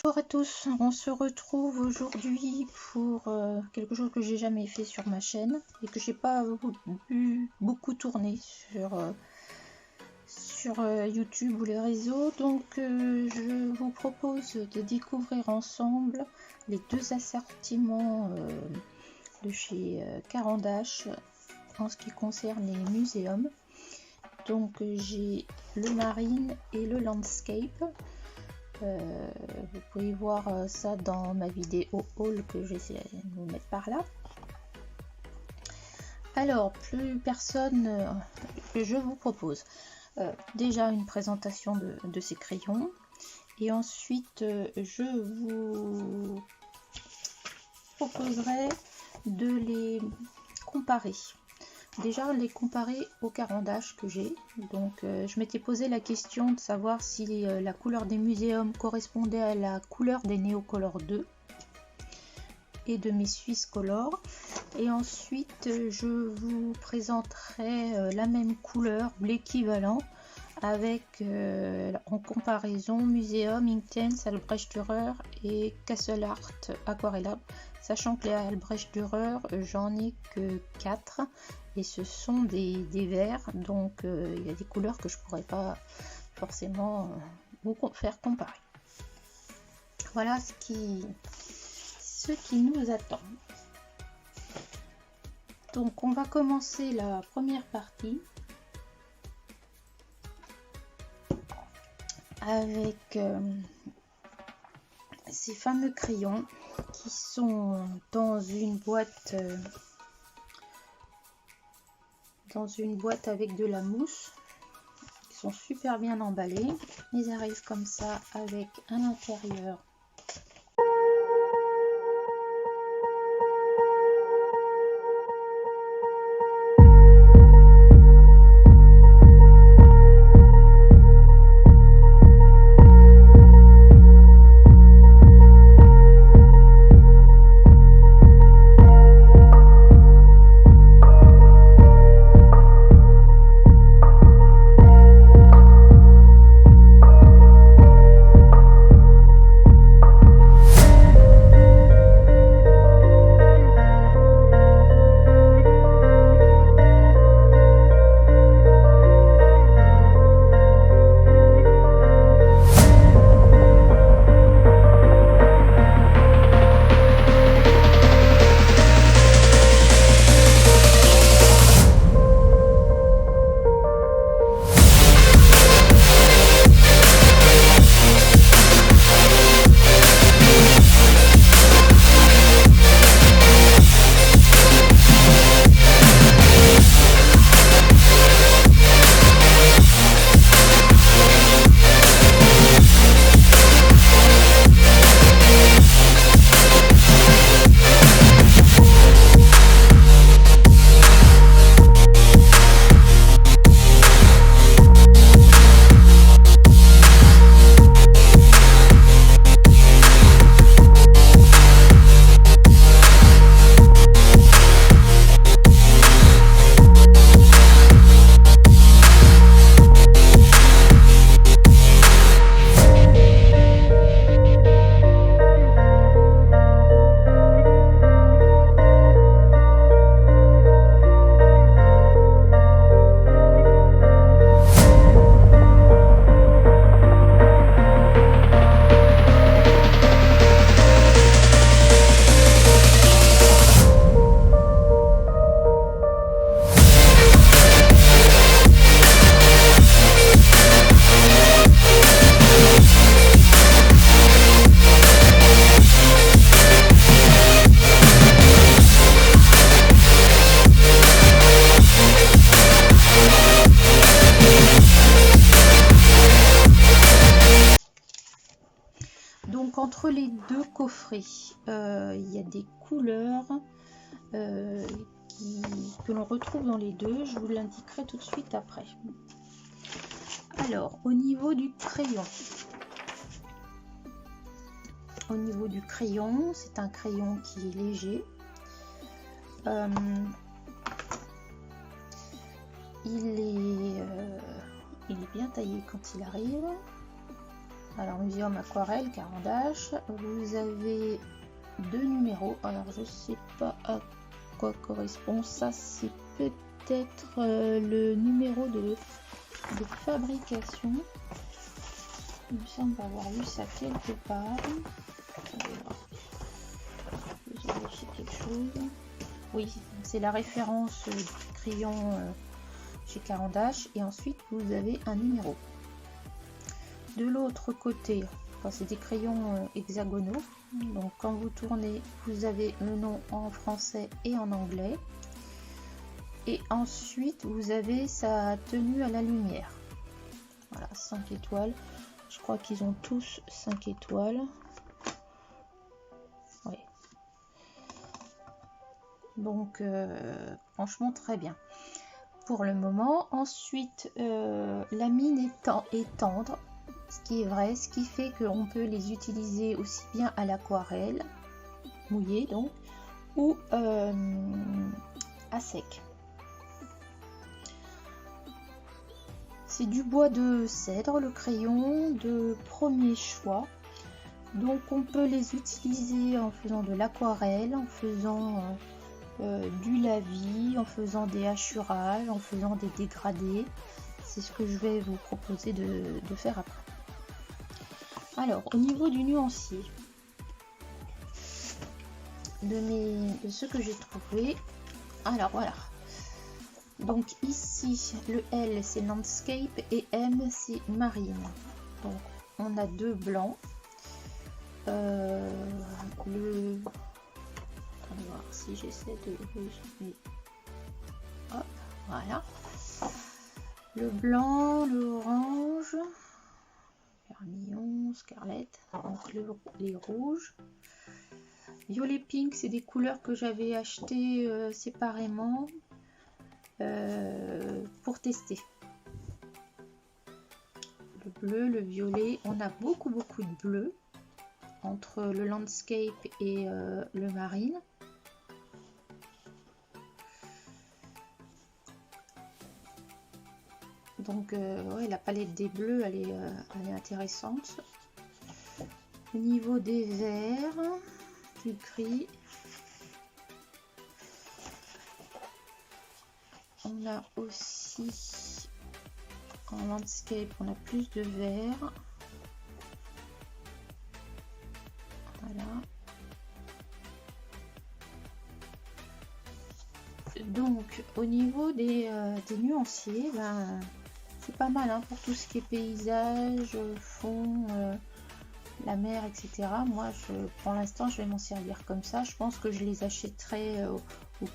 Bonjour à tous, on se retrouve aujourd'hui pour quelque chose que j'ai jamais fait sur ma chaîne et que j'ai pas beaucoup tourné sur YouTube ou les réseaux. Donc je vous propose de découvrir ensemble les deux assortiments de chez Caran d'Ache en ce qui concerne les muséums. Donc j'ai le Marine et le Landscape. Vous pouvez voir ça dans ma vidéo haul que j'essaie de vous mettre par là. Alors, plus personne, je vous propose déjà une présentation de ces crayons et ensuite je vous proposerai de les comparer. Déjà les comparer au Caran d'Ache que j'ai. Donc je m'étais posé la question de savoir si la couleur des muséums correspondait à la couleur des Neocolor 2 et de mes Swiss Color. Et ensuite je vous présenterai la même couleur ou l'équivalent avec en comparaison Muséum, Inktense, Albrecht Dürer et Castle Art Aquarellable, sachant que les Albrecht Dürer j'en ai que 4 et ce sont des verts, donc il y a des couleurs que je pourrais pas forcément vous faire comparer. Voilà ce qui nous attend. Donc on va commencer la première partie avec ces fameux crayons qui sont dans une boîte avec de la mousse. Ils sont super bien emballés. Ils arrivent comme ça avec un intérieur entre les deux coffrets. Il y a des couleurs que l'on retrouve dans les deux. Je vous l'indiquerai tout de suite après. Alors, au niveau du crayon, c'est un crayon qui est léger. Il est bien taillé quand il arrive. Alors, muséum aquarelle, carandache. Vous avez 2 numéros. Alors, je sais pas à quoi correspond. Ça, c'est peut-être le numéro de fabrication. Il me semble avoir vu ça quelque part. Je vais vérifier quelque chose. Oui, c'est la référence du crayon chez Carandache. Et ensuite, vous avez un numéro. De l'autre côté, c'est des crayons hexagonaux. Donc, quand vous tournez, vous avez le nom en français et en anglais. Et ensuite, vous avez sa tenue à la lumière. Voilà, 5 étoiles. Je crois qu'ils ont tous 5 étoiles. Oui. Donc, franchement, très bien. Pour le moment. Ensuite, la mine est tendre, ce qui est vrai, ce qui fait qu'on peut les utiliser aussi bien à l'aquarelle, mouillée donc, ou à sec. C'est du bois de cèdre, le crayon de premier choix. Donc on peut les utiliser en faisant de l'aquarelle, en faisant du lavis, en faisant des hachurages, en faisant des dégradés. C'est ce que je vais vous proposer de faire après. Alors, au niveau du nuancier, de ce que j'ai trouvé, alors voilà. Donc ici, le L c'est Landscape et M c'est Marine. Donc on a 2 blancs. Attendez voir si j'essaie de... Hop, voilà. Le blanc, le orange, vermillon, scarlett, donc les rouges. Violet pink, c'est des couleurs que j'avais achetées séparément. Pour tester. Le bleu, le violet, on a beaucoup de bleu entre le landscape et le marine. Donc ouais, la palette des bleus elle est intéressante. Au niveau des verts, du gris, on a aussi en landscape, on a plus de vert. Voilà. Donc au niveau des nuanciers, ben, c'est pas mal hein, pour tout ce qui est paysage, fond, la mer, etc. Moi, pour l'instant, je vais m'en servir comme ça. Je pense que je les achèterai au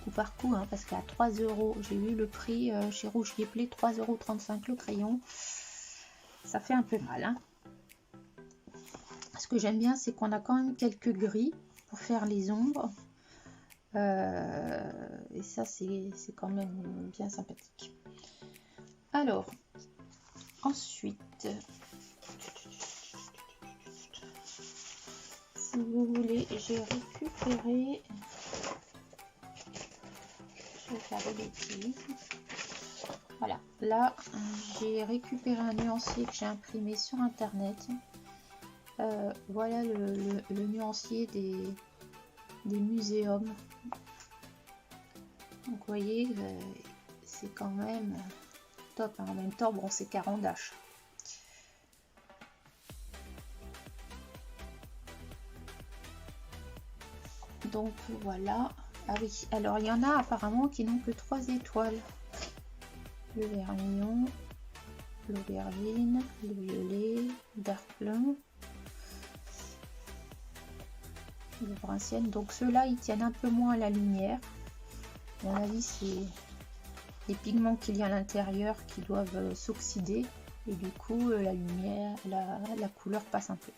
coup par coup, hein, parce qu'à 3 €, j'ai eu le prix chez Rouge Guéplé, 3,35 € le crayon. Ça fait un peu mal. Hein. Ce que j'aime bien, c'est qu'on a quand même quelques gris pour faire les ombres. Et ça, c'est quand même bien sympathique. Alors, ensuite... Si vous voulez, j'ai récupéré, je vais faire des bêtises. Voilà, là j'ai récupéré un nuancier que j'ai imprimé sur internet. Voilà le nuancier des muséums. Donc vous voyez, c'est quand même top. Hein. En même temps, bon, c'est Carandache. Donc voilà. Ah oui, alors il y en a apparemment qui n'ont que 3 étoiles. Le vermillon, l'aubergine, le violet, dark plum, le brun ciel. Donc ceux-là, ils tiennent un peu moins à la lumière. À mon avis, c'est les pigments qu'il y a à l'intérieur qui doivent s'oxyder. Et du coup, la lumière, la couleur passe un peu.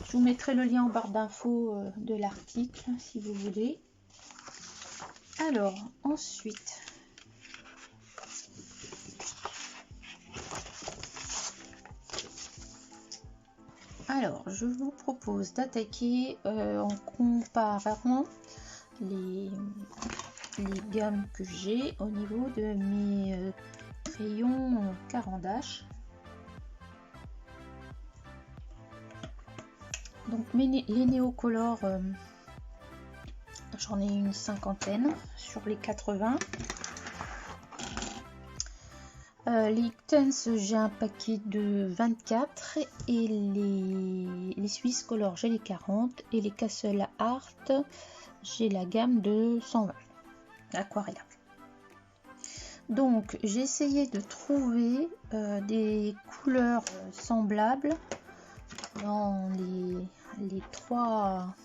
Je vous mettrai le lien en barre d'infos de l'article si vous voulez. Alors, ensuite, je vous propose d'attaquer en comparant les gammes que j'ai au niveau de mes crayon Caran d'Ache. Donc les néocolores, j'en ai une cinquantaine sur les 80. Les Tens, j'ai un paquet de 24 et les Swiss Color, j'ai les 40 et les Castle Art, j'ai la gamme de 120 aquarellables. Donc j'ai essayé de trouver des couleurs semblables dans les trois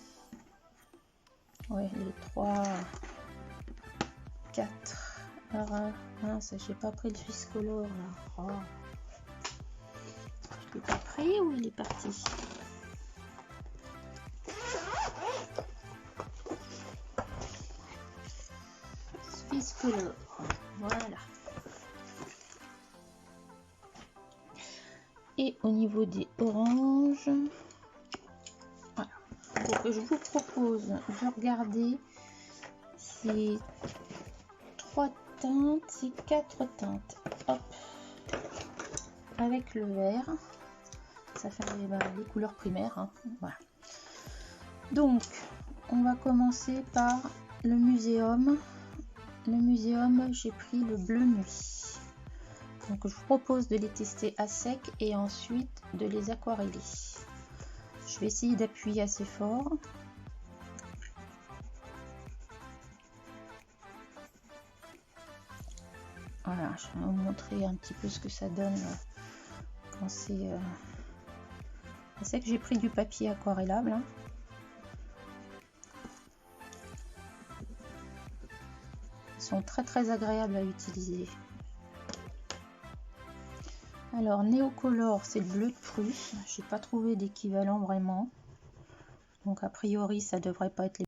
4. Alors, mince, j'ai pas pris le Swiss Color là. Oh. Je l'ai pas pris ou il est parti? Swiss Color, voilà. Et au niveau des oranges, voilà. Donc je vous propose de regarder ces 3 teintes, ces 4 teintes. Hop, avec le vert, ça fait les couleurs primaires. Hein. Voilà. Donc, on va commencer par le muséum. Le muséum, j'ai pris le bleu nuit. Donc, je vous propose de les tester à sec et ensuite de les aquareller. Je vais essayer d'appuyer assez fort. Voilà, je vais vous montrer un petit peu ce que ça donne quand c'est sec. J'ai pris du papier aquarellable. Hein. Ils sont très agréables à utiliser. Alors, Néocolor, c'est le bleu de Prusse. J'ai pas trouvé d'équivalent vraiment. Donc, a priori, ça devrait pas être les...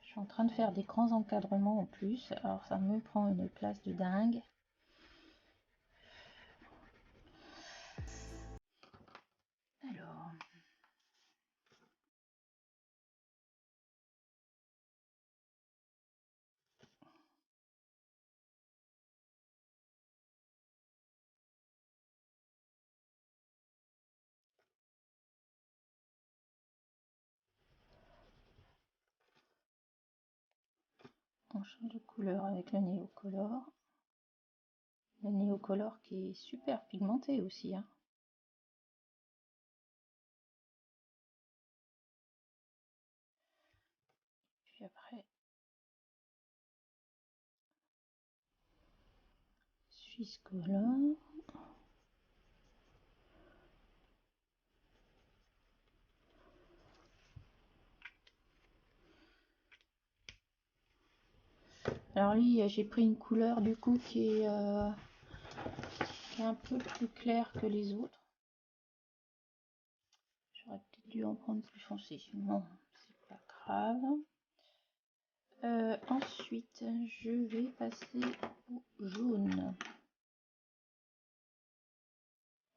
Je suis en train de faire des grands encadrements en plus. Alors, ça me prend une place de dingue. Alors... On change de couleur avec le Neocolor. Le Neocolor qui est super pigmenté aussi, hein. Puis après, Swisscolor. Alors lui, j'ai pris une couleur du coup qui est un peu plus claire que les autres. J'aurais peut-être dû en prendre plus foncé. Non, c'est pas grave. Ensuite, je vais passer au jaune.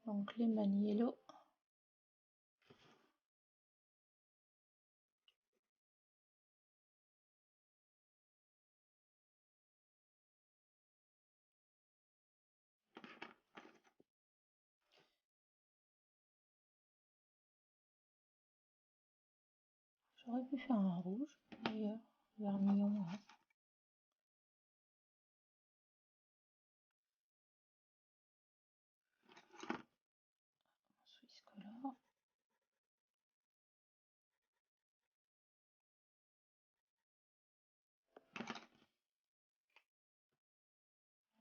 Donc les Maniello. J'aurais pu faire un rouge, d'ailleurs, vermillon. Hein. Swisscolor.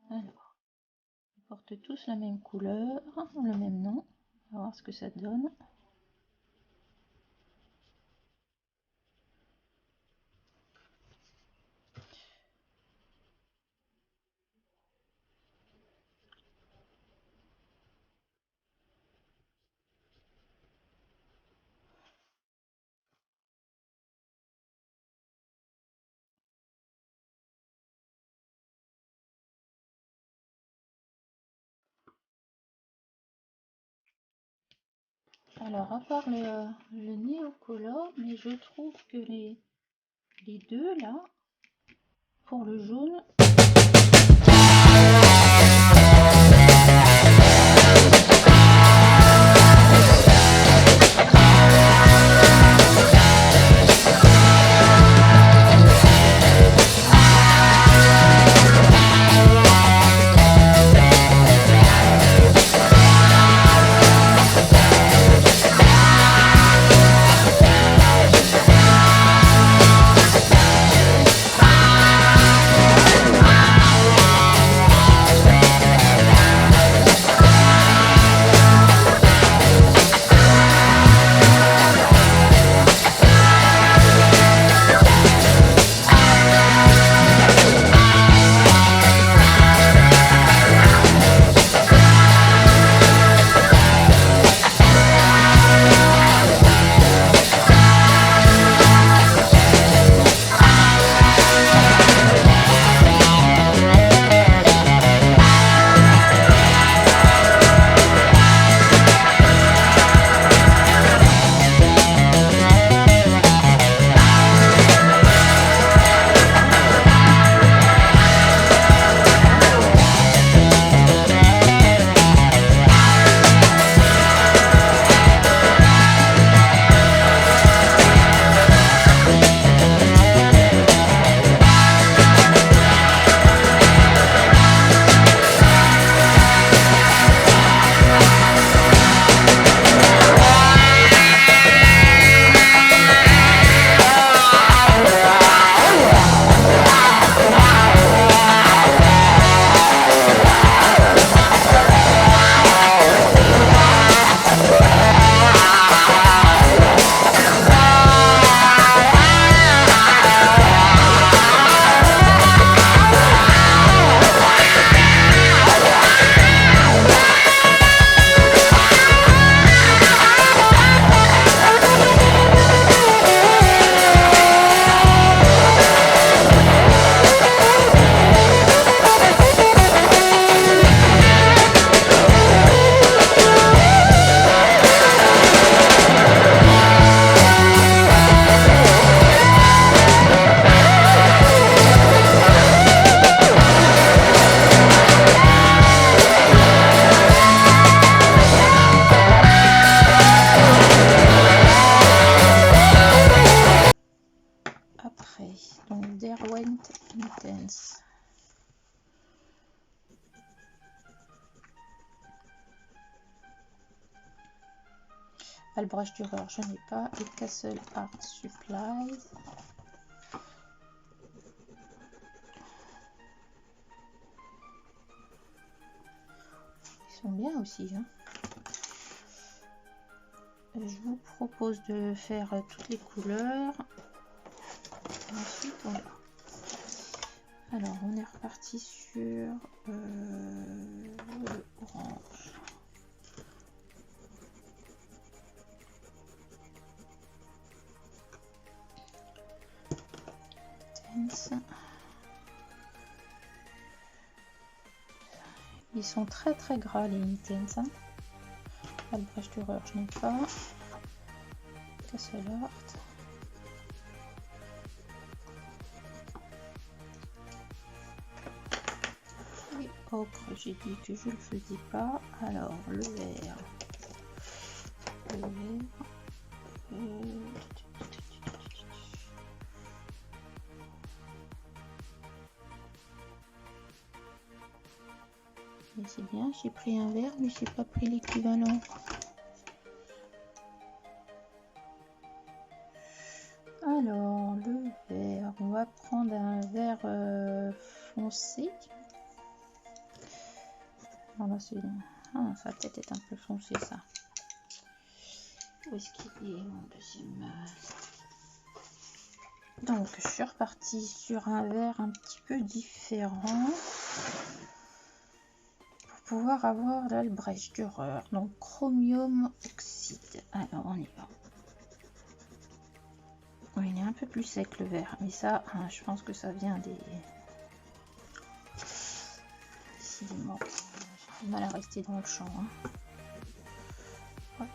Alors, ils portent tous la même couleur, le même nom. On va voir ce que ça donne. Alors, à part le Neocolor, mais je trouve que les deux là, pour le jaune, White Intense. Albrecht Dürer, je n'ai pas. Et Castle Art Supplies. Ils sont bien aussi. Hein. Je vous propose de faire toutes les couleurs. Et ensuite, voilà. Alors, on est reparti sur le orange. Ils sont très très gras les Intense. Hein. Albrecht Dürer, je n'ai pas. Castle Art. Et ocre, j'ai dit que je le faisais pas. Alors le vert. Le vert. C'est bien, j'ai pris un vert, mais j'ai pas pris l'équivalent. Alors, le vert, on va prendre un vert foncé. Voilà, c'est... Ah, ça va peut-être être un peu foncé, ça. Où est-ce qu'il est, mon deuxième... Donc, je suis repartie sur un vert un petit peu différent. Pouvoir avoir l'Albrecht Dürer, donc chromium oxyde. Alors on y va. Oui, il est un peu plus sec le vert, mais ça, hein, je pense que ça vient des décidément. J'ai du mal à rester dans le champ. Hein. Hop.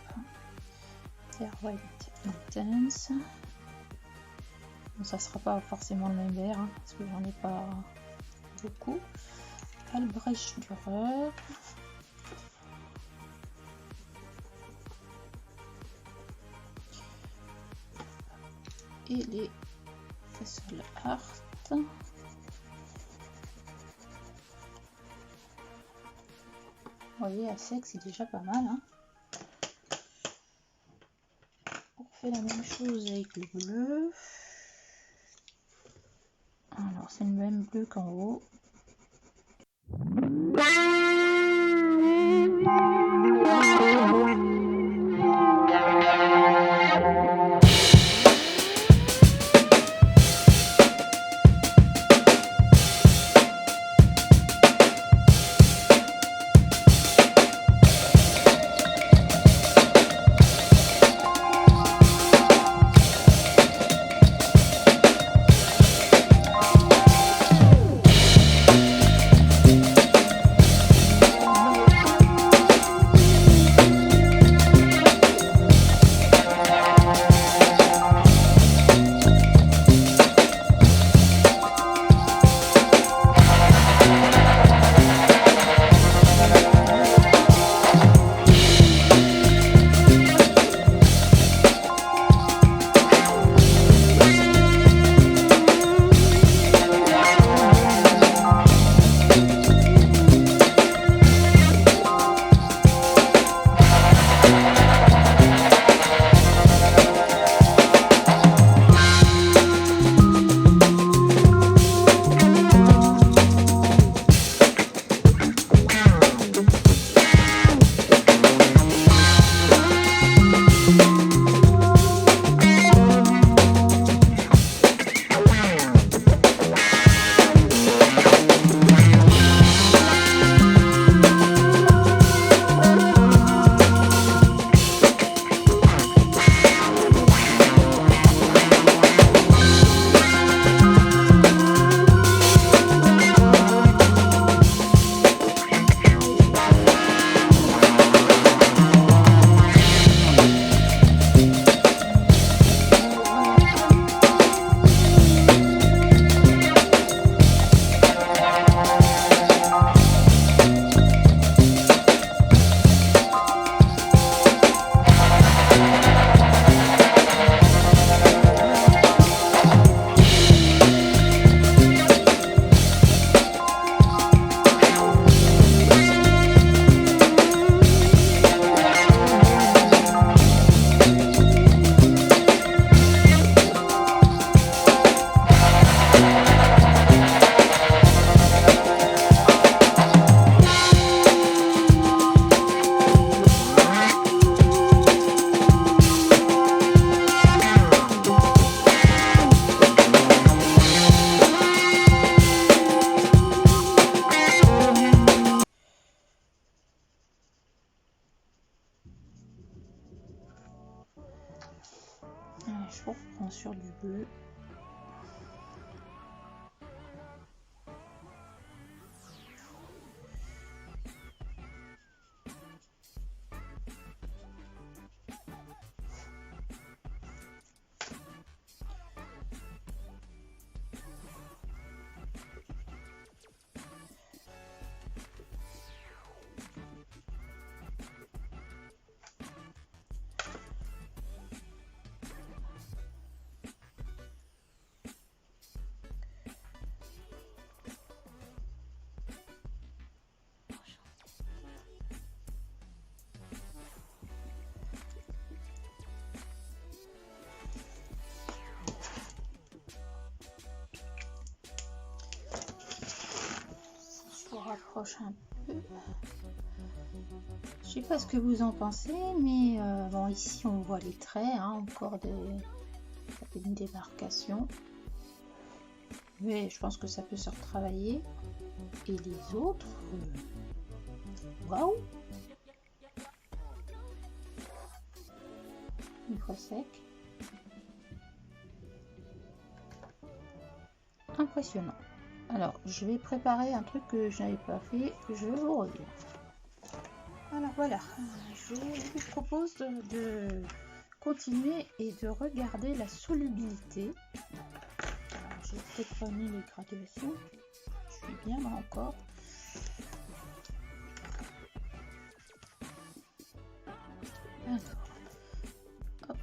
Vert White Intense. Bon, ça sera pas forcément le même vert, hein, parce que j'en ai pas beaucoup. Albrecht Dürer. Et les Castle Art. Vous voyez, à sec, c'est déjà pas mal. Hein. On fait la même chose avec le bleu. Alors, c'est le même bleu qu'en haut. reprends sur du bleu. Rapproche un peu. Je sais pas ce que vous en pensez, mais bon, ici on voit les traits, hein, encore une démarcation, mais je pense que ça peut se retravailler. Et les autres, waouh, une fois sec, impressionnant. Alors, je vais préparer un truc que je n'avais pas fait, je vous reviens. Alors voilà, je vous propose de continuer et de regarder la solubilité. J'ai peut-être pas mis les graduations, je suis bien là encore. Alors, hop.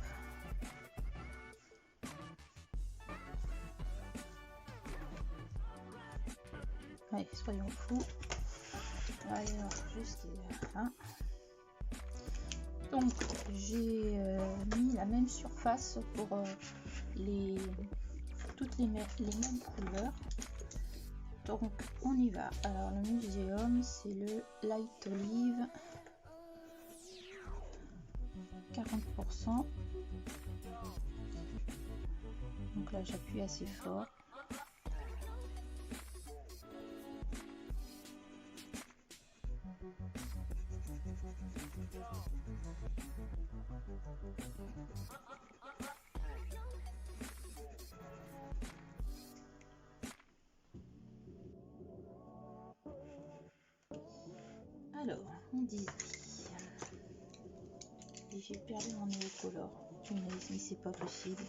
Allez, soyons fous. Alors, juste là. Donc, j'ai mis la même surface pour toutes les mêmes couleurs. Donc, on y va. Alors, le muséum, c'est le Light Olive. 40%. Donc là, j'appuie assez fort. Alors, on dit j'ai perdu mon néocolore. Mais c'est pas possible.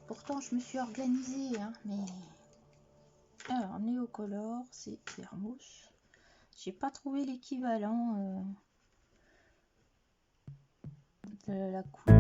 Pourtant, je me suis organisée, hein, mais alors néocolore, c'est thermos. J'ai pas trouvé l'équivalent de la couleur.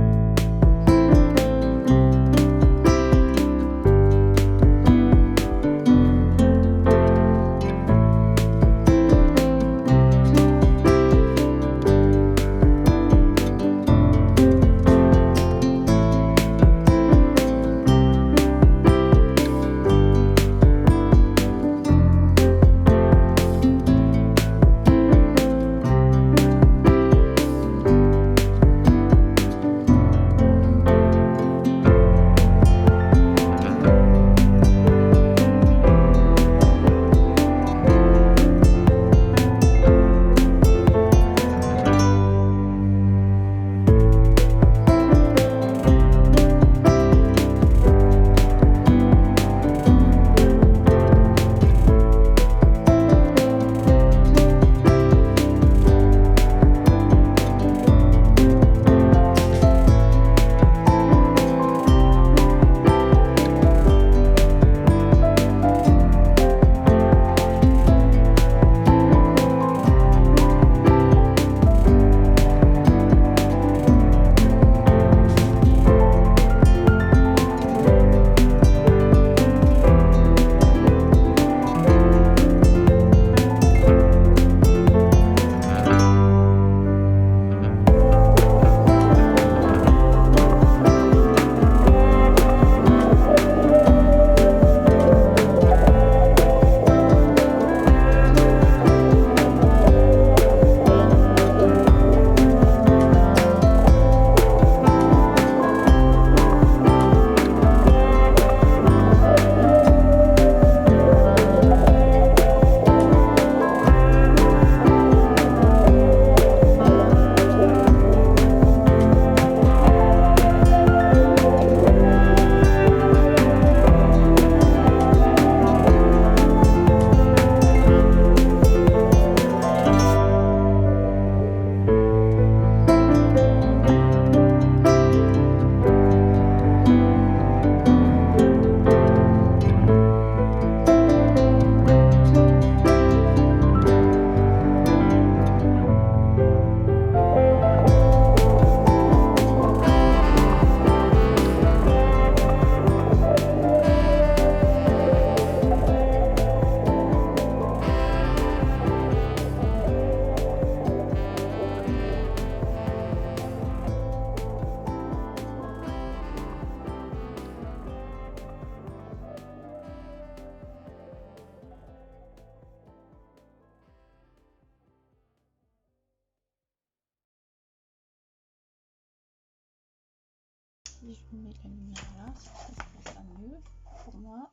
Si je mets la lumière là, ça sera mieux pour moi.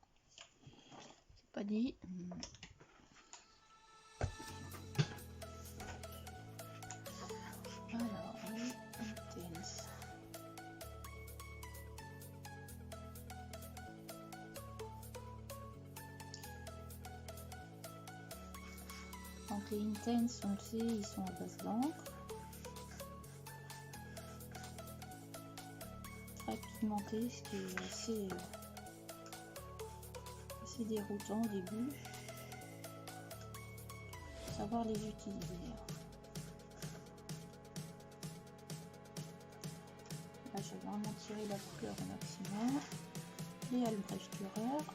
C'est pas dit. Alors, intense. Donc les intense, on le sait, ils sont à base d'encre. Très pigmenté, ce qui est assez déroutant au début. Faut savoir les utiliser. Là, j'ai vraiment tiré la couleur au maximum. Les Albrecht Dürer.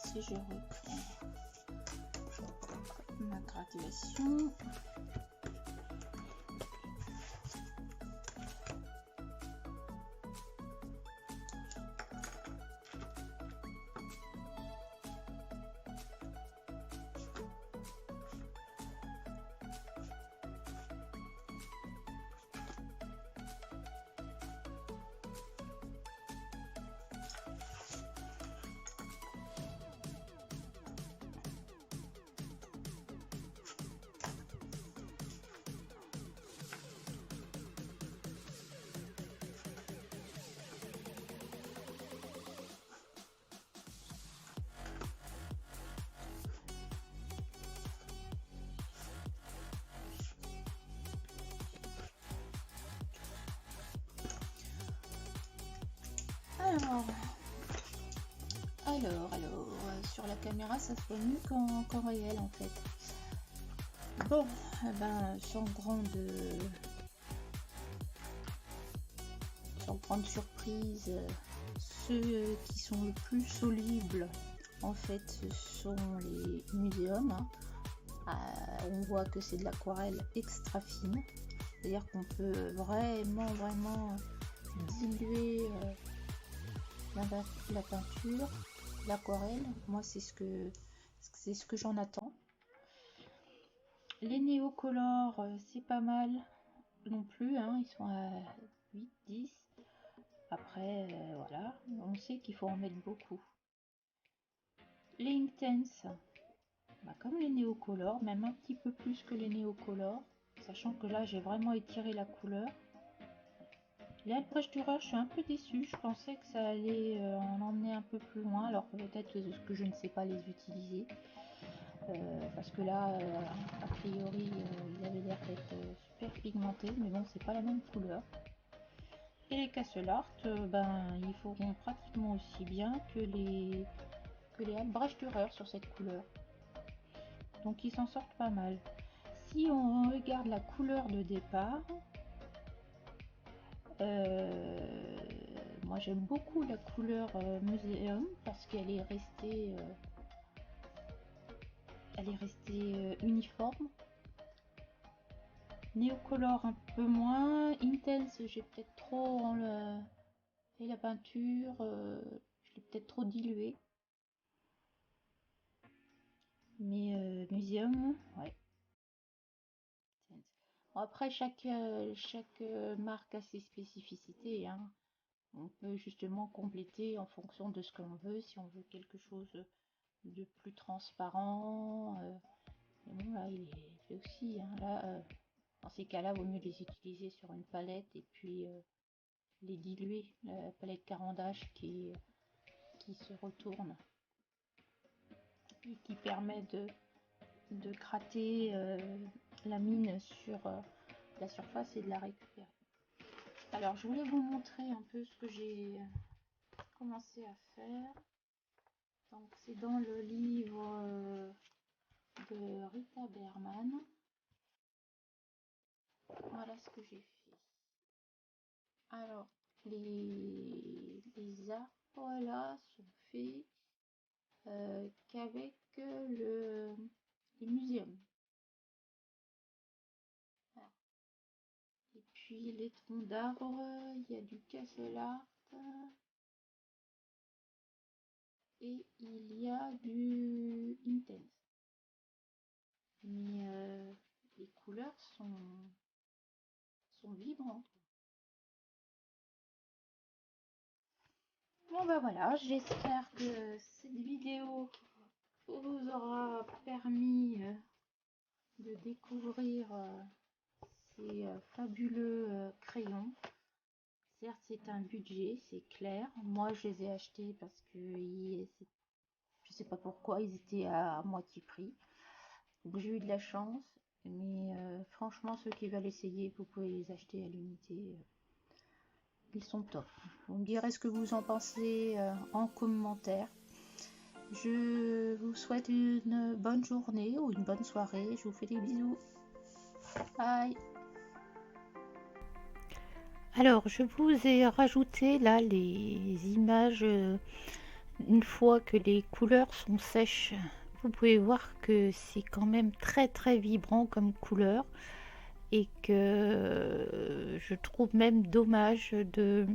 Si je reprends ma graduation, sur la caméra ça se voit mieux qu'en réel en fait. Bon, sans grande surprise, ceux qui sont le plus solubles en fait ce sont les muséums. On voit que c'est de l'aquarelle extra fine, c'est à dire qu'on peut vraiment diluer la peinture, l'aquarelle. Moi c'est ce que j'en attends. Les néocolores c'est pas mal non plus, ils sont à 8-10. Après voilà, on sait qu'il faut en mettre beaucoup. Les Inktense, comme les néocolores, même un petit peu plus que les néocolores, sachant que là j'ai vraiment étiré la couleur. Les Albrecht Dürer, je suis un peu déçue, je pensais que ça allait en emmener un peu plus loin, alors peut-être que je ne sais pas les utiliser, parce que là, a priori, il avait l'air d'être super pigmenté, mais bon, c'est pas la même couleur. Et les Castelart, ils feront pratiquement aussi bien que les Albrecht Dürer sur cette couleur. Donc ils s'en sortent pas mal. Si on regarde la couleur de départ, moi j'aime beaucoup la couleur Muséum parce qu'elle est restée uniforme. Néocolore un peu moins. Intense, j'ai peut-être trop fait la peinture, je l'ai peut-être trop dilué. Mais Muséum, ouais. Bon, après chaque marque a ses spécificités, on peut justement compléter en fonction de ce que l'on veut, si on veut quelque chose de plus transparent. Mais bon, là, il est fait aussi. Là, dans ces cas-là, vaut mieux les utiliser sur une palette et puis les diluer. La palette Caran-d'Ache qui se retourne et qui permet de gratter la mine sur la surface et de la récupérer. Alors je voulais vous montrer un peu ce que j'ai commencé à faire. Donc c'est dans le livre de Rita Berman. Voilà ce que j'ai fait. Alors les arbres là sont faits qu'avec les muséums. Voilà. Et puis les troncs d'arbres, il y a du castle art et il y a du intense. Mais les couleurs sont vibrantes. Bon bah voilà, j'espère que cette vidéo vous aura permis de découvrir ces fabuleux crayons. Certes, c'est un budget, c'est clair. Moi, je les ai achetés parce que je sais pas pourquoi ils étaient à moitié prix. Donc j'ai eu de la chance. Mais franchement, ceux qui veulent essayer, vous pouvez les acheter à l'unité. Ils sont top. Vous me direz ce que vous en pensez en commentaire. Je vous souhaite une bonne journée ou une bonne soirée. Je vous fais des bisous. Bye. Alors, je vous ai rajouté là les images une fois que les couleurs sont sèches. Vous pouvez voir que c'est quand même très très vibrant comme couleur et que je trouve même dommage de...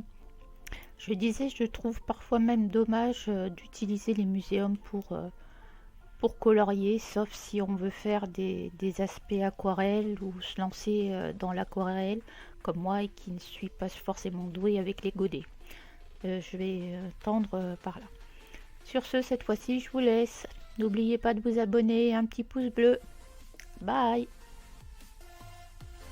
Je disais, je trouve parfois même dommage d'utiliser les muséums pour colorier, sauf si on veut faire des aspects aquarelles ou se lancer dans l'aquarelle, comme moi, et qui ne suis pas forcément douée avec les godets. Je vais tendre par là. Sur ce, cette fois-ci, je vous laisse. N'oubliez pas de vous abonner, un petit pouce bleu. Bye!